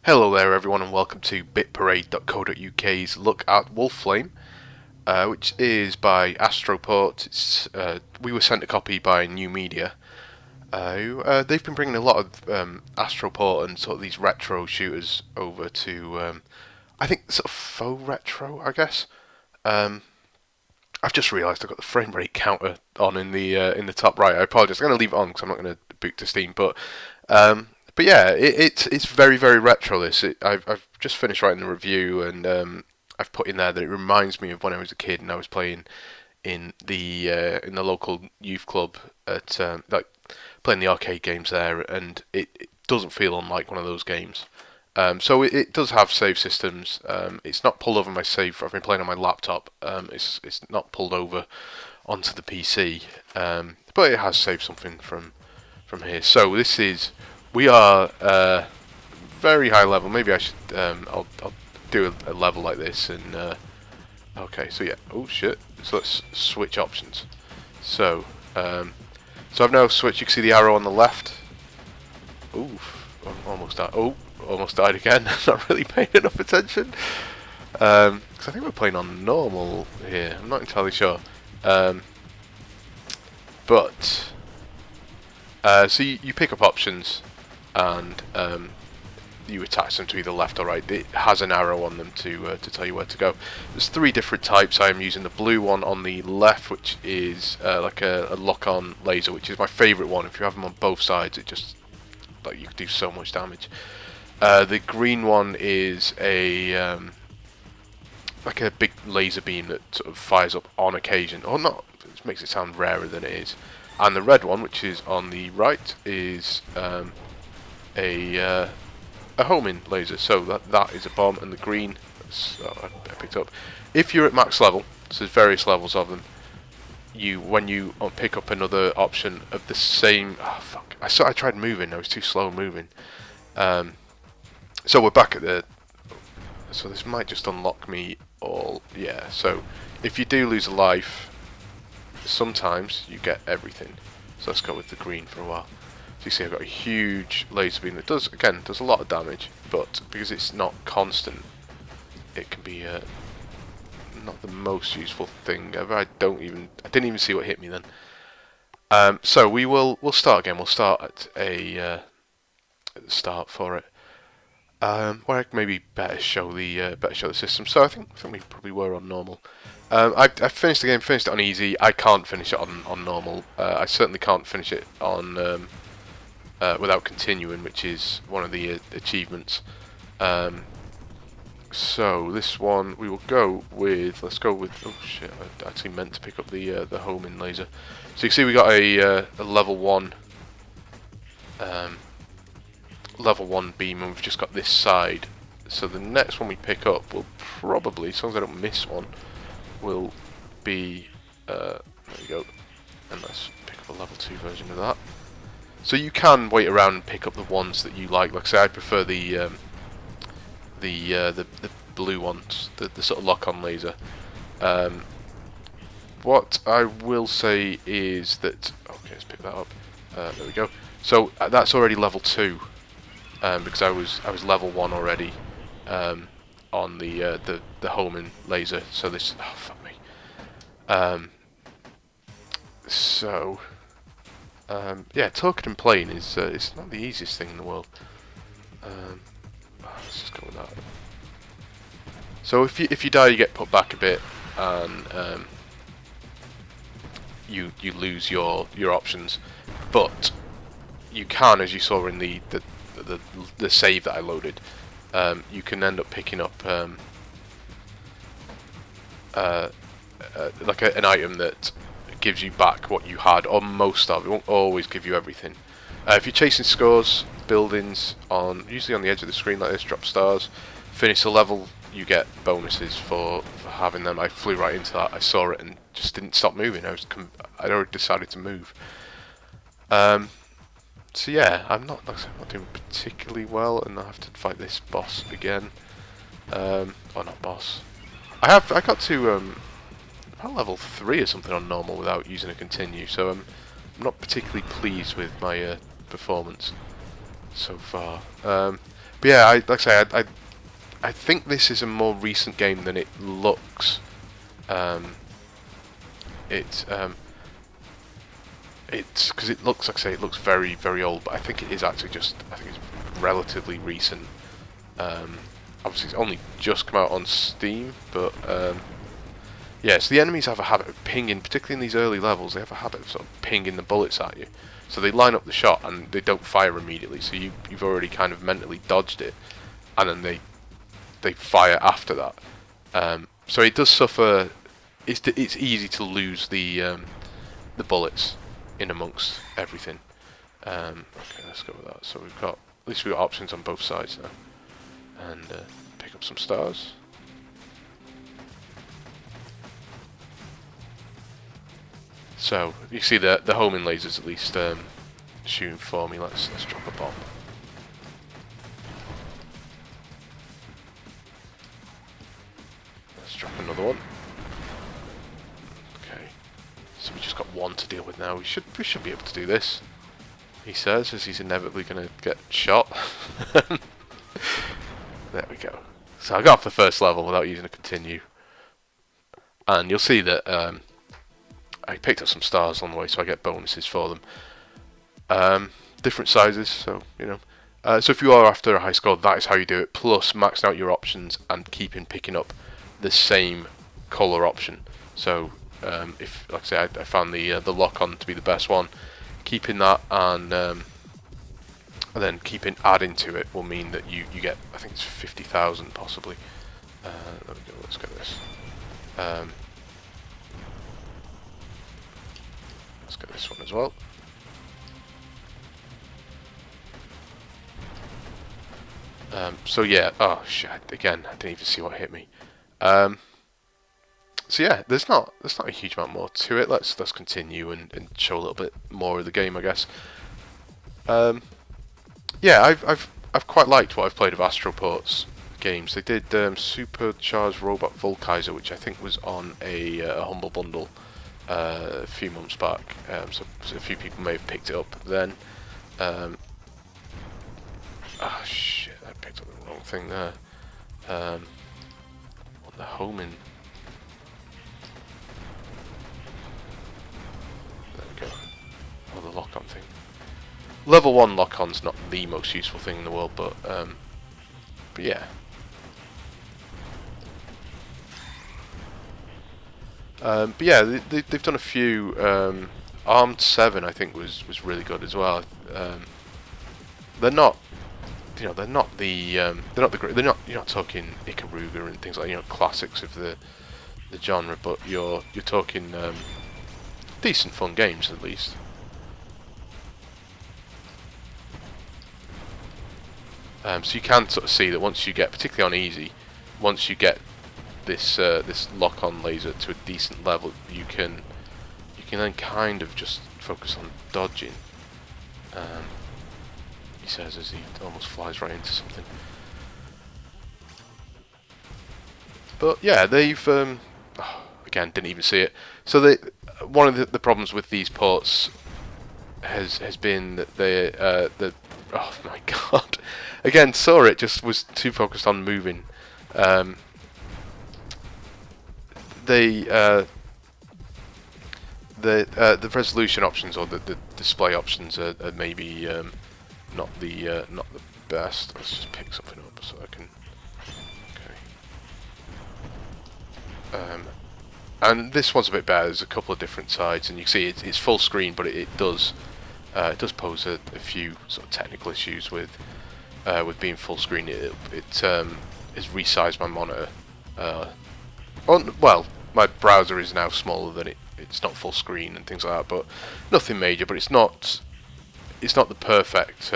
Hello there everyone and welcome to bitparade.co.uk's look at Wolflame, which is by Astro Port. We were sent a copy by New Media. They've been bringing a lot of Astro Port and sort of these retro shooters over to, I think sort of faux retro, I guess. Um, I've just realised I've got the frame rate counter on in the top right. I apologise. I'm going to leave it on because I'm not going to boot to Steam, but yeah, it's very very retro. I've just finished writing the review and I've put in there that it reminds me of when I was a kid and I was playing in the local youth club at like playing the arcade games there, and it doesn't feel unlike one of those games. So it does have save systems. It's not pulled over my save. I've been playing on my laptop. It's not pulled over onto the PC, but it has saved something from here. So we are very high level. Maybe I should I'll do a level like this and okay. So yeah. Oh shit. So let's switch options. So I've now switched. You can see the arrow on the left. Oof. Almost died. Oh, almost died again. Not really paying enough attention. Because I think we're playing on normal here. I'm not entirely sure. But so you pick up options and you attach them to either left or right. It has an arrow on them to tell you where to go. There's three different types. I am using the blue one on the left, which is like a lock-on laser, which is my favourite one. If you have them on both sides, it just like you can do so much damage. The green one is like a big laser beam that sort of fires up on occasion, or not. It makes it sound rarer than it is. And the red one, which is on the right, is a homing laser. So that is a bomb, and the green I picked up. If you're at max level, so there's various levels of them. When you pick up another option of the same. Oh fuck! I tried moving. I was too slow moving. So we're back at the. So this might just unlock me all. Yeah. So if you do lose a life, sometimes you get everything. So let's go with the green for a while. So you see I've got a huge laser beam that does a lot of damage, but because it's not constant, it can be not the most useful thing ever. I didn't even see what hit me then. So we'll start again. We'll start at at the start for it. Where I can maybe better show the system. So I think we probably were on normal. I finished the game, finished it on easy. I can't finish it on normal. I certainly can't finish it on without continuing, which is one of the achievements. So this one we will go with. Let's go with. Oh shit! I actually meant to pick up the homing laser. So you can see we got a level 1. Level 1 beam, and we've just got this side. So the next one we pick up will probably, as long as I don't miss one, will be there we go, and let's pick up a level 2 version of that. So you can wait around and pick up the ones that you like. Like I say, I prefer the blue ones, the sort of lock-on laser. What I will say is that okay, let's pick that up. There we go. So that's already level 2. Because I was level 1 already on the homing laser. So this, oh fuck me. Yeah, talking and playing is it's not the easiest thing in the world. Let's just go with that. So if you die, you get put back a bit, and you lose your options, but you can, as you saw in the save that I loaded, you can end up picking up like an item that gives you back what you had, or most of it. Won't always give you everything. If you're chasing scores, buildings usually on the edge of the screen like this, drop stars. Finish the level, you get bonuses for having them. I flew right into that. I saw it and just didn't stop moving. I'd already decided to move. So yeah, I'm not doing particularly well, and I have to fight this boss again. Or not boss. I got to about level 3 or something on normal without using a continue. So I'm not particularly pleased with my performance so far. But But yeah, like I say, I think this is a more recent game than it looks. It's because it looks, like I say, it looks very, very old, but I think it is actually just, I think it's relatively recent. Obviously, it's only just come out on Steam, but yeah, so the enemies have a habit of pinging, particularly in these early levels, they have a habit of sort of pinging the bullets at you. So they line up the shot and they don't fire immediately, so you've already kind of mentally dodged it, and then they fire after that. So it does suffer. It's easy to lose the bullets in amongst everything. Okay, let's go with that. So we've got, at least we've got options on both sides now, and pick up some stars. So you see the homing lasers at least shooting for me. Let's drop a bomb. Let's drop another one. Okay, so we just got one to deal with now. We should be able to do this. He says, as he's inevitably going to get shot. There we go. So I got off the first level without using a continue, and you'll see that I picked up some stars on the way, so I get bonuses for them. Different sizes, so you know. So if you are after a high score, that is how you do it. Plus, maxing out your options and picking up the same color option. So if, like I say, I found the lock-on to be the best one. Keeping that and then adding to it will mean that you get, I think it's 50,000 possibly. There we go. Let's get this. Let's get this one as well. So yeah, oh shit, again, I didn't even see what hit me. So yeah, there's not a huge amount more to it. Let's continue and show a little bit more of the game, I guess. Yeah, I've quite liked what I've played of Astro Port's games. They did Supercharged Robot Volkaiser, which I think was on a Humble Bundle a few months back. So a few people may have picked it up then. Oh shit, I picked up the wrong thing there. What the homing? There we go. Oh, the lock-on thing. Level 1 lock-on's not the most useful thing in the world, but yeah. But yeah, they've done a few. Armed 7, I think, was really good as well. They're not, you know, they're not the you're not talking Ikaruga and things like, you know, classics of the genre, but you're talking decent fun games at least. So you can sort of see that once you get, particularly on easy, once you get this this lock-on laser to a decent level, you can then kind of just focus on dodging. He says as he almost flies right into something. But yeah, they've again, didn't even see it. So one of the problems with these ports has been that oh my god, again, saw it, just was too focused on moving. The resolution options or the display options are maybe not the best. Let's just pick something up so I can. Okay. And this one's a bit better. There's a couple of different sides, and you can see it's full screen, but it does pose a few sort of technical issues with being full screen. It has resized my monitor. Well, my browser is now smaller than it's not full screen and things like that, but nothing major. But it's not the perfect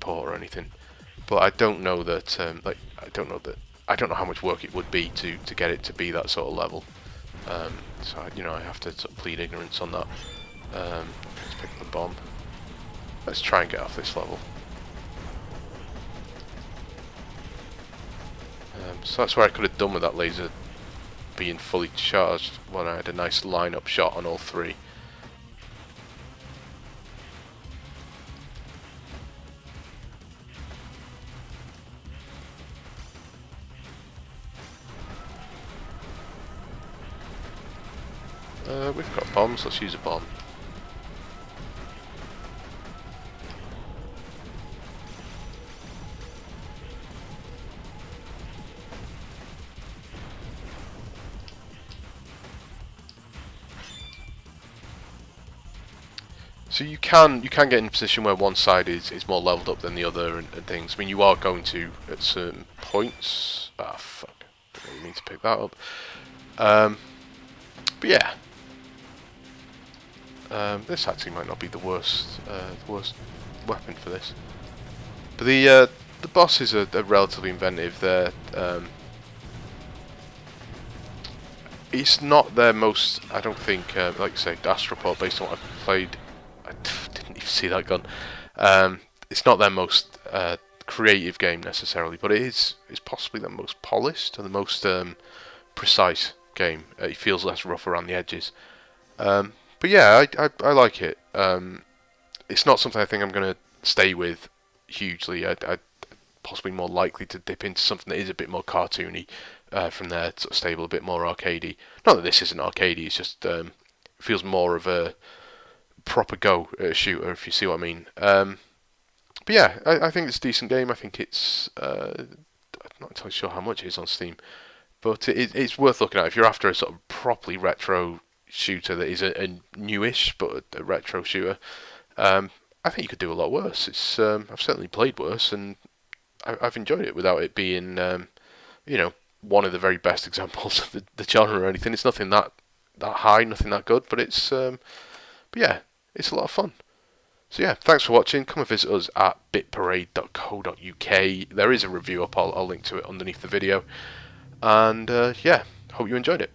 port or anything. But I don't know that I don't know how much work it would be to get it to be that sort of level. So I have to sort of plead ignorance on that. Let's pick up the bomb. Let's try and get off this level. So that's where I could have done with that laser being fully charged when I had a nice line-up shot on all three. We've got bombs, let's use a bomb. So you can get in a position where one side is more leveled up than the other and things. I mean, you are going to at certain points. Ah, fuck! Didn't really mean to pick that up. But yeah, this actually might not be the worst weapon for this. But the bosses are relatively inventive. It's not their most. I don't think, like I say, Astro Port, based on what I've played. I didn't even see that gun. It's not their most creative game necessarily, but it's possibly their most polished and the most precise game. It feels less rough around the edges. But yeah, I like it. It's not something I think I'm going to stay with hugely. I'd possibly more likely to dip into something that is a bit more cartoony from there, sort of stable, a bit more arcadey. Not that this isn't arcadey, it's just feels more of a proper go shooter, if you see what I mean. But yeah, I think it's a decent game. I think it's I'm not entirely sure how much it is on Steam, but it's worth looking at if you're after a sort of properly retro shooter that is a newish but a retro shooter. I think you could do a lot worse. It's I've certainly played worse, and I've enjoyed it without it being one of the very best examples of the genre or anything. It's nothing that high, nothing that good, but but yeah, it's a lot of fun. So yeah, thanks for watching. Come and visit us at bitparade.co.uk. There is a review up. I'll link to it underneath the video. And yeah, hope you enjoyed it.